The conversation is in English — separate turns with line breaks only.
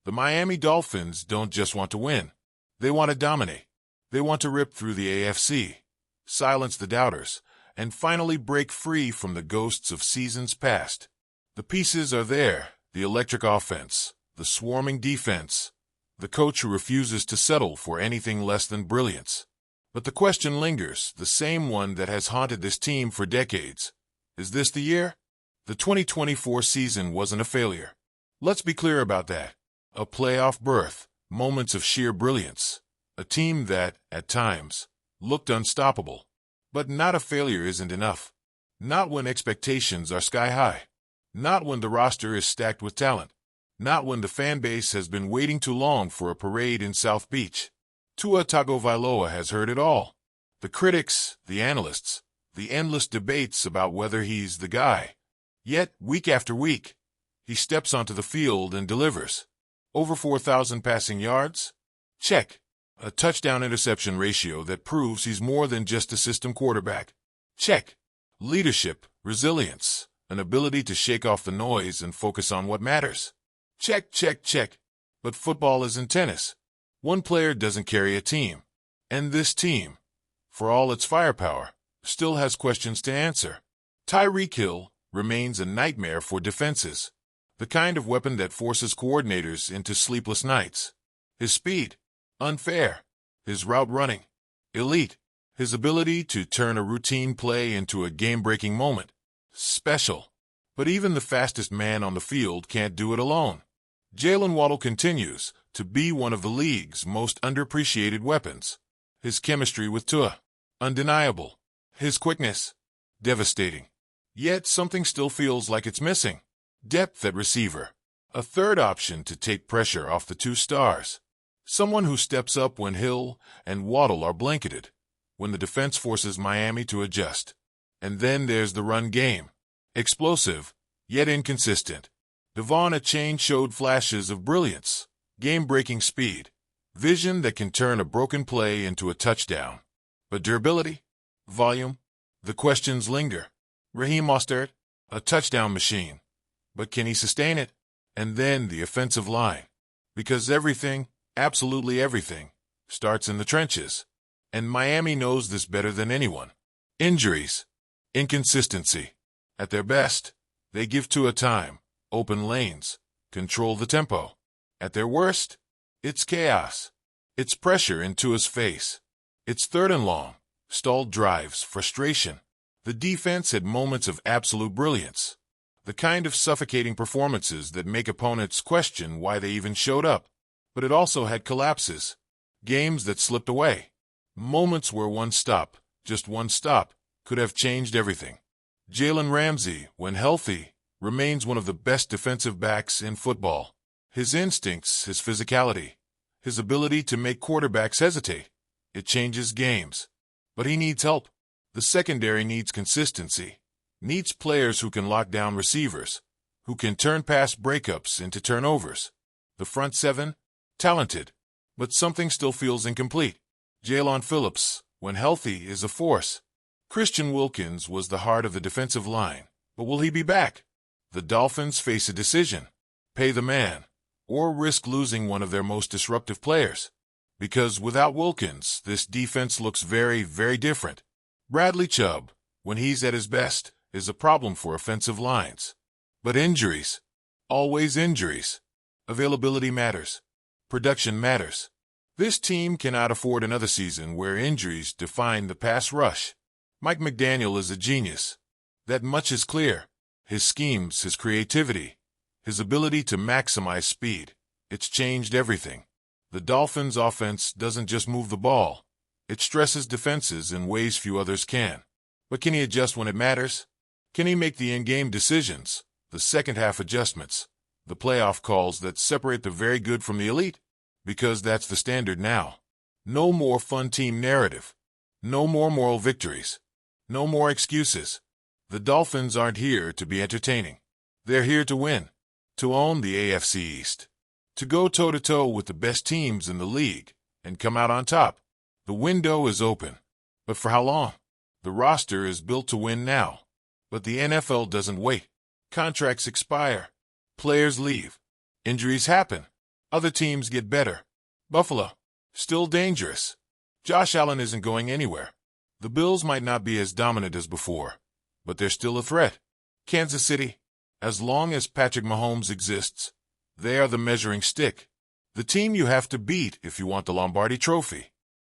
The Miami Dolphins don't just want to win. They want to dominate. They want to rip through the AFC, silence the doubters, and finally break free from the ghosts of seasons past. The pieces are there: the electric offense, the swarming defense, the coach who refuses to settle for anything less than brilliance. But the question lingers, the same one that has haunted this team for decades. Is this the year? The 2024 season wasn't a failure. Let's be clear about that. A playoff berth, moments of sheer brilliance, a team that, at times, looked unstoppable. But not a failure isn't enough. Not when expectations are sky high. Not when the roster is stacked with talent. Not when the fan base has been waiting too long for a parade in South Beach. Tua Tagovailoa has heard it all. The critics, the analysts, the endless debates about whether he's the guy. Yet, week after week, he steps onto the field and delivers. Over 4,000 passing yards? Check. A touchdown-interception ratio that proves he's more than just a system quarterback. Check. Leadership, resilience, an ability to shake off the noise and focus on what matters. Check, check, check. But football isn't tennis. One player doesn't carry a team. And this team, for all its firepower, still has questions to answer. Tyreek Hill remains a nightmare for defenses. The kind of weapon that forces coordinators into sleepless nights. His speed, unfair. His route running, elite. His ability to turn a routine play into a game-breaking moment, special. But even the fastest man on the field can't do it alone. Jalen Waddle continues to be one of the league's most underappreciated weapons. His chemistry with Tua, undeniable. His quickness, devastating. Yet something still feels like it's missing. Depth at receiver. A third option to take pressure off the two stars. Someone who steps up when Hill and Waddle are blanketed, when the defense forces Miami to adjust. And then there's the run game. Explosive, yet inconsistent. Devon Achane showed flashes of brilliance, game-breaking speed, vision that can turn a broken play into a touchdown. But durability? Volume? The questions linger. Raheem Mostert, a touchdown machine. But can he sustain it? And then the offensive line. Because everything, absolutely everything, starts in the trenches. And Miami knows this better than anyone. Injuries. Inconsistency. At their best, they give Tua time, open lanes, control the tempo. At their worst, it's chaos. It's pressure in Tua's face. It's third and long, stalled drives, frustration. The defense had moments of absolute brilliance. The kind of suffocating performances that make opponents question why they even showed up. But it also had collapses. Games that slipped away. Moments where one stop, just one stop, could have changed everything. Jalen Ramsey, when healthy, remains one of the best defensive backs in football. His instincts, his physicality, his ability to make quarterbacks hesitate. It changes games. But he needs help. The secondary needs consistency. Needs players who can lock down receivers, who can turn pass breakups into turnovers. The front seven? Talented. But something still feels incomplete. Jaylon Phillips, when healthy, is a force. Christian Wilkins was the heart of the defensive line. But will he be back? The Dolphins face a decision. Pay the man, or risk losing one of their most disruptive players. Because without Wilkins, this defense looks very, very different. Bradley Chubb, when he's at his best, is a problem for offensive lines. But injuries. Always injuries. Availability matters. Production matters. This team cannot afford another season where injuries define the pass rush. Mike McDaniel is a genius. That much is clear. His schemes, his creativity, his ability to maximize speed. It's changed everything. The Dolphins' offense doesn't just move the ball. It stresses defenses in ways few others can. But can he adjust when it matters? Can he make the in-game decisions, the second-half adjustments, the playoff calls that separate the very good from the elite? Because that's the standard now. No more fun team narrative. No more moral victories. No more excuses. The Dolphins aren't here to be entertaining. They're here to win, to own the AFC East, to go toe-to-toe with the best teams in the league and come out on top. The window is open. But for how long? The roster is built to win now. But the NFL doesn't wait. Contracts expire. Players leave. Injuries happen. Other teams get better. Buffalo, still dangerous. Josh Allen isn't going anywhere. The Bills might not be as dominant as before, but they're still a threat. Kansas City, as long as Patrick Mahomes exists, they are the measuring stick. The team you have to beat if you want the Lombardi Trophy.